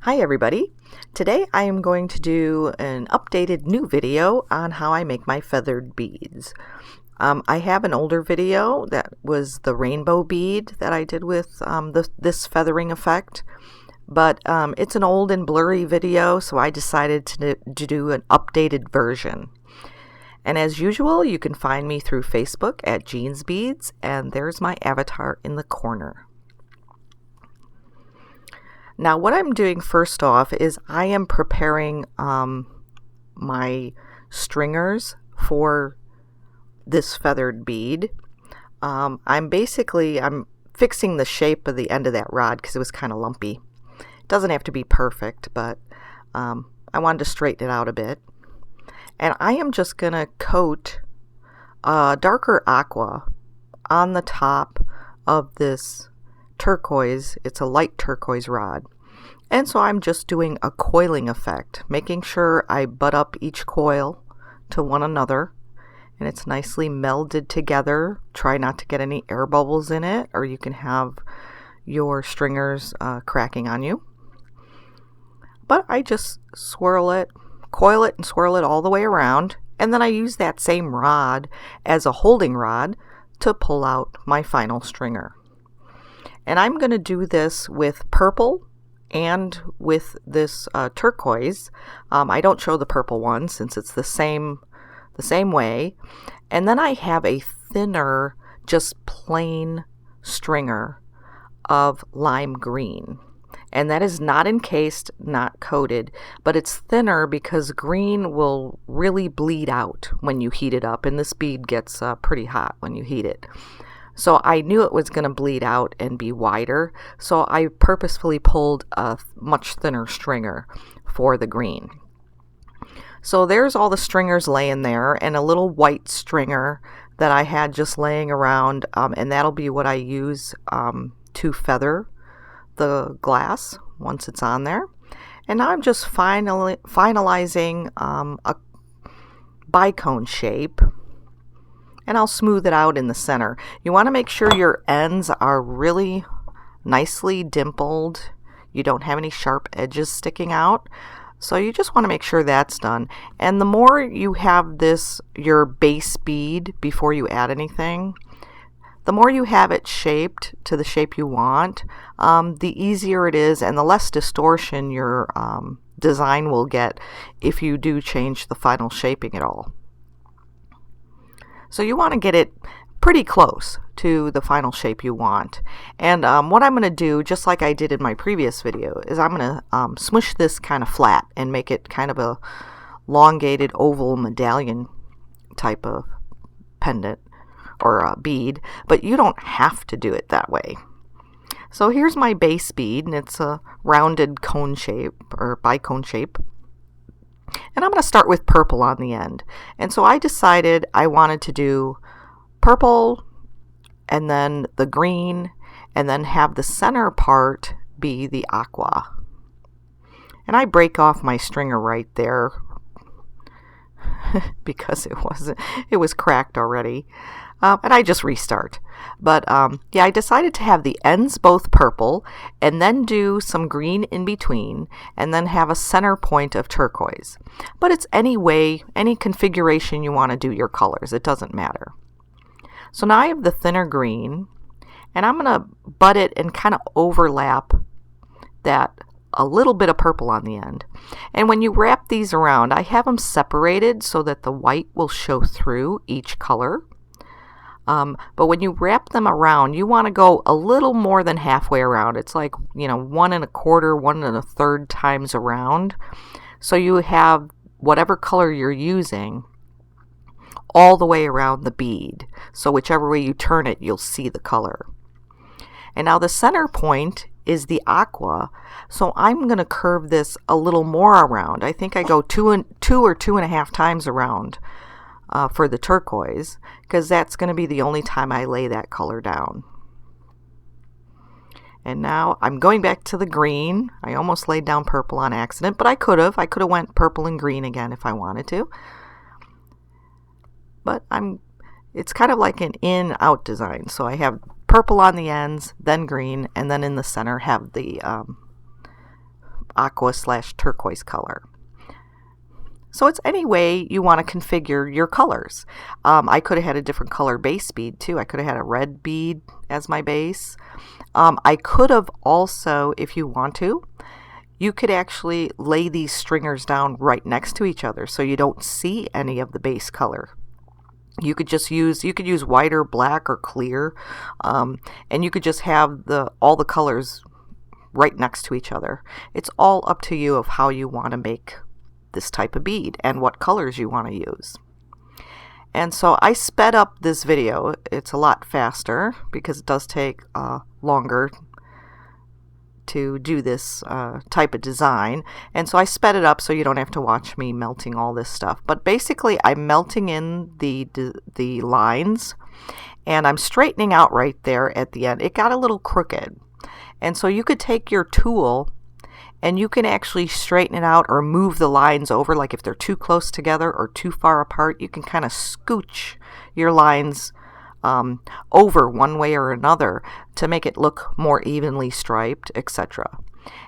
Hi everybody! Today I am going to do an updated new video on how I make my feathered beads. I have an older video that was the rainbow bead that I did with this feathering effect, but it's an old and blurry video, so I decided to do an updated version. And as usual, you can find me through Facebook at Jean's Beads, and there's my avatar in the corner. Now what I'm doing first off is I am preparing my stringers for this feathered bead. I'm fixing the shape of the end of that rod because it was kind of lumpy. It doesn't have to be perfect, but I wanted to straighten it out a bit. And I am just going to coat darker aqua on the top of this turquoise. It's a light turquoise rod, and so I'm just doing a coiling effect, making sure I butt up each coil to one another and it's nicely melded together. Try not to get any air bubbles in it, or you can have your stringers cracking on you. But I just swirl it, coil it and swirl it all the way around, and then I use that same rod as a holding rod to pull out my final stringer. And I'm going to do this with purple and with this turquoise. I don't show the purple one since it's the same way. And then I have a thinner, just plain stringer of lime green. And that is not encased, not coated, but it's thinner because green will really bleed out when you heat it up, and this bead gets pretty hot when you heat it. So I knew it was going to bleed out and be wider, so I purposefully pulled a much thinner stringer for the green. So there's all the stringers laying there, and a little white stringer that I had just laying around, and that'll be what I use to feather the glass once it's on there. And now I'm just finalizing a bicone shape, and I'll smooth it out in the center. You want to make sure your ends are really nicely dimpled. You don't have any sharp edges sticking out. So you just want to make sure that's done. And the more you have your base bead before you add anything, the more you have it shaped to the shape you want, the easier it is and the less distortion your design will get if you do change the final shaping at all. So you want to get it pretty close to the final shape you want. And what I'm going to do, just like I did in my previous video, is I'm going to smush this kind of flat and make it kind of a elongated oval medallion type of pendant or a bead, but you don't have to do it that way. So here's my base bead, and it's a rounded cone shape or bicone shape. And I'm going to start with purple on the end. And so I decided I wanted to do purple and then the green and then have the center part be the aqua. And I break off my stringer right there because it was cracked already. And I just restart. But yeah, I decided to have the ends both purple and then do some green in between and then have a center point of turquoise. But it's any configuration you want to do your colors. It doesn't matter. So now I have the thinner green, and I'm going to butt it and kind of overlap that a little bit of purple on the end. And when you wrap these around, I have them separated so that the white will show through each color. But when you wrap them around, you want to go a little more than halfway around. It's like, 1 1/4, 1 1/3 times around. So you have whatever color you're using all the way around the bead. So whichever way you turn it, you'll see the color. And now the center point is the aqua. So I'm going to curve this a little more around. I think I go 2 or 2.5 times around. For the turquoise, because that's going to be the only time I lay that color down. And now I'm going back to the green. I almost laid down purple on accident, but I could have went purple and green again if I wanted to. But it's kind of like an in-out design. So I have purple on the ends, then green, and then in the center have the aqua/turquoise color. So it's any way you want to configure your colors. I could have had a different color base bead too. I could have had a red bead as my base. I could have also, if you want to, you could actually lay these stringers down right next to each other so you don't see any of the base color. You could use white or black or clear, and you could just have all the colors right next to each other. It's all up to you of how you want to make this type of bead and what colors you want to use. And so I sped up this video. It's a lot faster because it does take longer to do this type of design, and so I sped it up so you don't have to watch me melting all this stuff. But basically I'm melting in the lines, and I'm straightening out right there at the end. It got a little crooked, and so you could take your tool and you can actually straighten it out or move the lines over. Like if they're too close together or too far apart, you can kind of scooch your lines over one way or another to make it look more evenly striped, etc.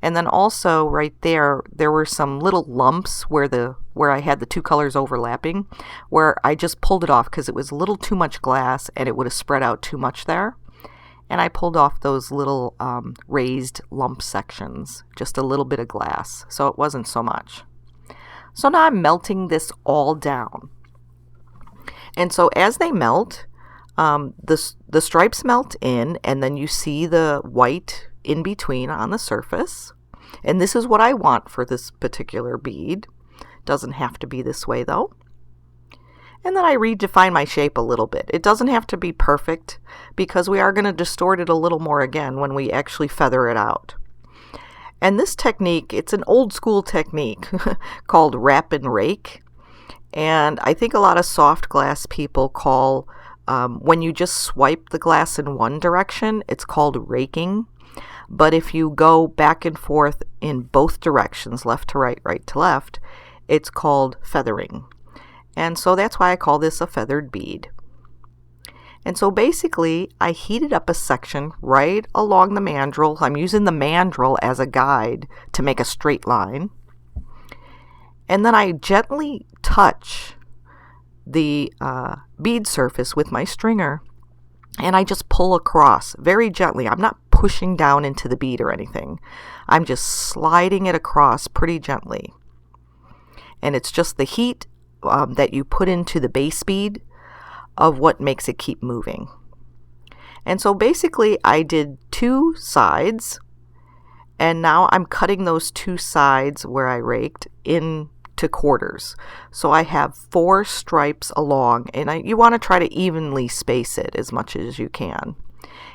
And then also right there were some little lumps where I had the two colors overlapping, where I just pulled it off because it was a little too much glass and it would have spread out too much there. And I pulled off those little raised lump sections, just a little bit of glass, so it wasn't so much. So now I'm melting this all down. And so as they melt, the stripes melt in, and then you see the white in between on the surface. And this is what I want for this particular bead. Doesn't have to be this way though. And then I redefine my shape a little bit. It doesn't have to be perfect because we are going to distort it a little more again when we actually feather it out. And this technique, it's an old school technique called wrap and rake. And I think a lot of soft glass people call, when you just swipe the glass in one direction, it's called raking. But if you go back and forth in both directions, left to right, right to left, it's called feathering. And so that's why I call this a feathered bead. And so basically, I heated up a section right along the mandrel. I'm using the mandrel as a guide to make a straight line. And then I gently touch the bead surface with my stringer, and I just pull across very gently. I'm not pushing down into the bead or anything. I'm just sliding it across pretty gently. And it's just the heat that you put into the base bead of what makes it keep moving. And so basically I did two sides, and now I'm cutting those two sides where I raked into quarters. So I have 4 stripes along, and you want to try to evenly space it as much as you can.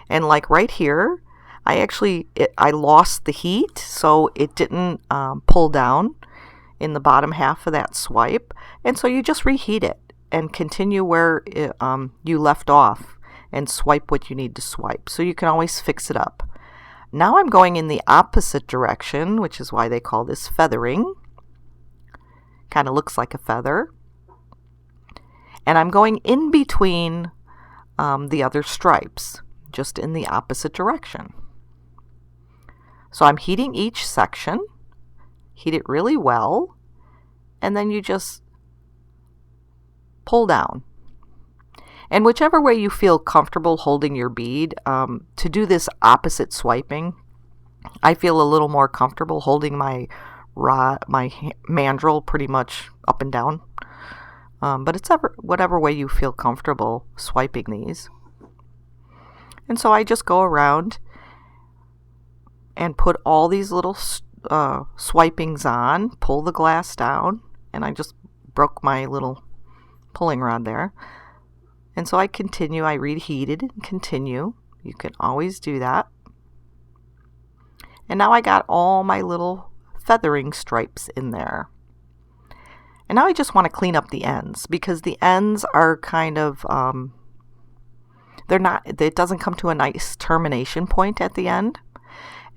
And like right here, I lost the heat, so it didn't pull down in the bottom half of that swipe, and so you just reheat it and continue where you left off and swipe what you need to swipe, so you can always fix it up. Now I'm going in the opposite direction, which is why they call this feathering. Kind of looks like a feather. And I'm going in between the other stripes, just in the opposite direction. So I'm heating each section. Heat it really well, and then you just pull down. And whichever way you feel comfortable holding your bead, to do this opposite swiping, I feel a little more comfortable holding my mandrel pretty much up and down. But it's whatever way you feel comfortable swiping these. And so I just go around and put all these little swipings on, pull the glass down, and I just broke my little pulling rod there. And so I continue, I reheated and continue. You can always do that. And now I got all my little feathering stripes in there. And now I just want to clean up the ends, because the ends are kind of, it doesn't come to a nice termination point at the end.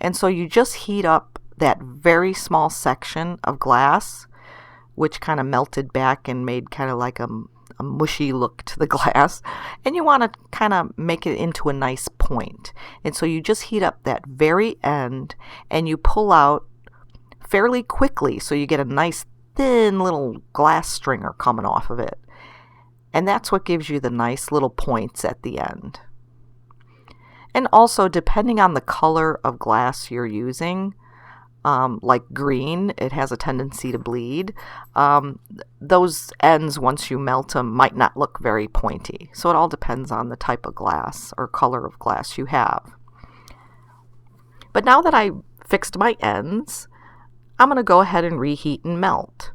And so you just heat up that very small section of glass, which kind of melted back and made kind of like a mushy look to the glass. And you want to kind of make it into a nice point. And so you just heat up that very end, and you pull out fairly quickly, so you get a nice thin little glass stringer coming off of it. And that's what gives you the nice little points at the end. And also, depending on the color of glass you're using, like green, it has a tendency to bleed. Those ends, once you melt them, might not look very pointy. So it all depends on the type of glass or color of glass you have. But now that I fixed my ends, I'm going to go ahead and reheat and melt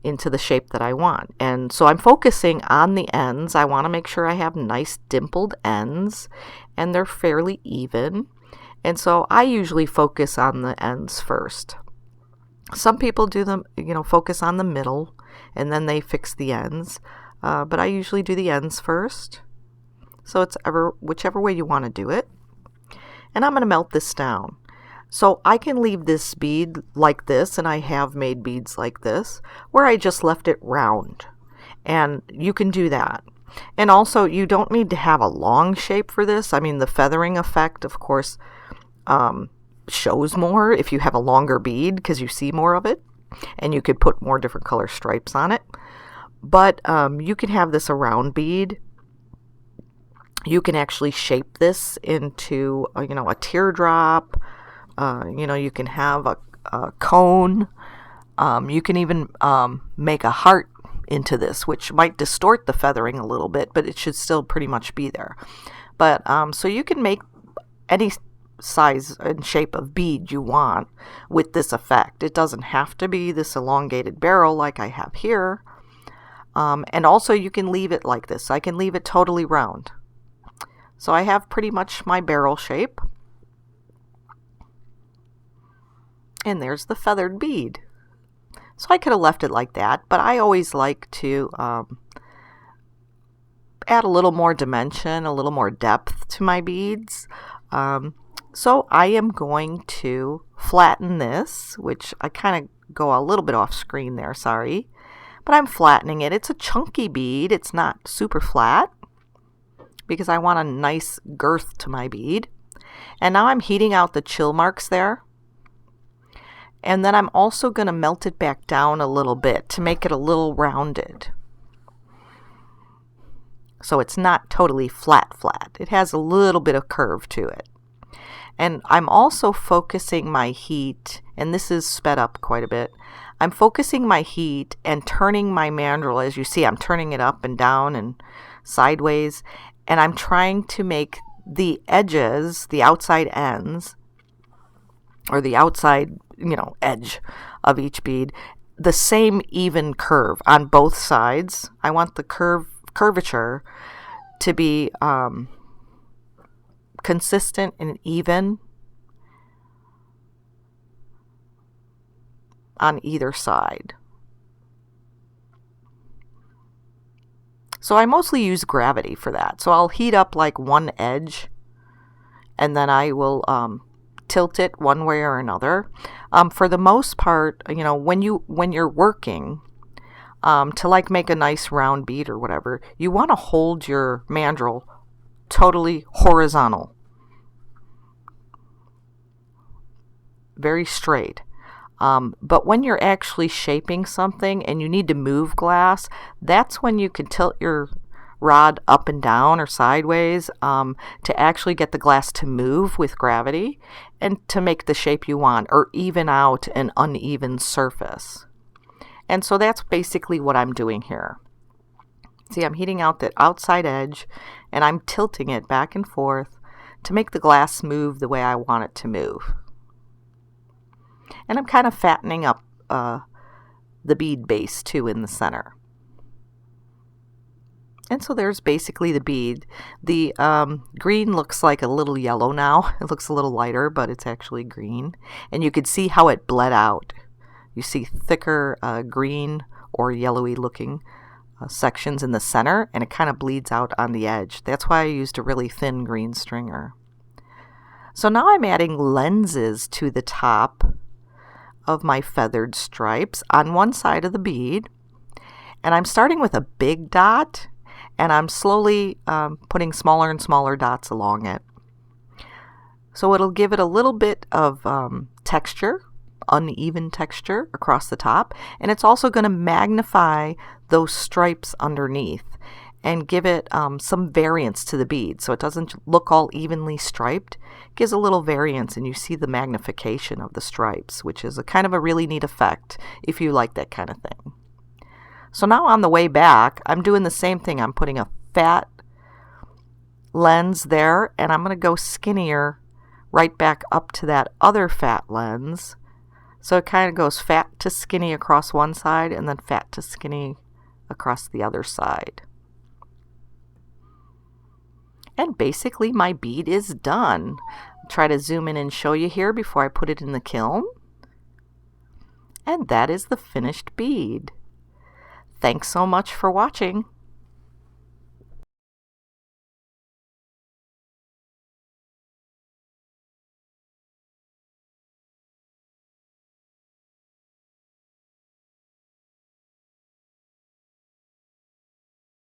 into the shape that I want. And so I'm focusing on the ends. I want to make sure I have nice dimpled ends and they're fairly even. And so I usually focus on the ends first. Some people do them, focus on the middle and then they fix the ends. But I usually do the ends first. So it's whichever way you want to do it. And I'm going to melt this down. So I can leave this bead like this, and I have made beads like this, where I just left it round. And you can do that. And also, you don't need to have a long shape for this. I mean, the feathering effect, of course, shows more if you have a longer bead, because you see more of it. And you could put more different color stripes on it. But you can have this a round bead. You can actually shape this into, a teardrop. You can have a cone. You can even make a heart into this, which might distort the feathering a little bit, but it should still pretty much be there. But so you can make any size and shape of bead you want with this effect. It doesn't have to be this elongated barrel like I have here. And also you can leave it like this. I can leave it totally round. So I have pretty much my barrel shape. And there's the feathered bead. So I could have left it like that, but I always like to add a little more dimension, a little more depth to my beads. So I am going to flatten this, which I kind of go a little bit off screen there, sorry. But I'm flattening it. It's a chunky bead. It's not super flat because I want a nice girth to my bead. And now I'm heating out the chill marks there. And then I'm also going to melt it back down a little bit to make it a little rounded. So it's not totally flat. It has a little bit of curve to it. And I'm also focusing my heat, and this is sped up quite a bit. I'm focusing my heat and turning my mandrel. As you see, I'm turning it up and down and sideways. And I'm trying to make the edges, the outside ends, or the outside, edge of each bead, the same even curve on both sides. I want the curvature to be consistent and even on either side. So I mostly use gravity for that. So I'll heat up like one edge and then I will tilt it one way or another. For the most part, when you're working to like make a nice round bead or whatever, you want to hold your mandrel totally horizontal, very straight. But when you're actually shaping something and you need to move glass, that's when you can tilt your rod up and down or sideways to actually get the glass to move with gravity and to make the shape you want or even out an uneven surface. And so that's basically what I'm doing here. See, I'm heating out that outside edge and I'm tilting it back and forth to make the glass move the way I want it to move. And I'm kind of fattening up the bead base too in the center. And so there's basically the bead. The green looks like a little yellow now. It looks a little lighter, but it's actually green. And you can see how it bled out. You see thicker green or yellowy looking sections in the center, and it kind of bleeds out on the edge. That's why I used a really thin green stringer. So now I'm adding lenses to the top of my feathered stripes on one side of the bead. And I'm starting with a big dot, and I'm slowly putting smaller and smaller dots along it. So it'll give it a little bit of texture uneven texture across the top, and it's also going to magnify those stripes underneath and give it some variance to the bead, so it doesn't look all evenly striped. It gives a little variance, and you see the magnification of the stripes, which is a kind of a really neat effect if you like that kind of thing. So now on the way back, I'm doing the same thing. I'm putting a fat lens there, and I'm going to go skinnier right back up to that other fat lens. So it kind of goes fat to skinny across one side and then fat to skinny across the other side. And basically my bead is done. I'll try to zoom in and show you here before I put it in the kiln. And that is the finished bead. Thanks so much for watching.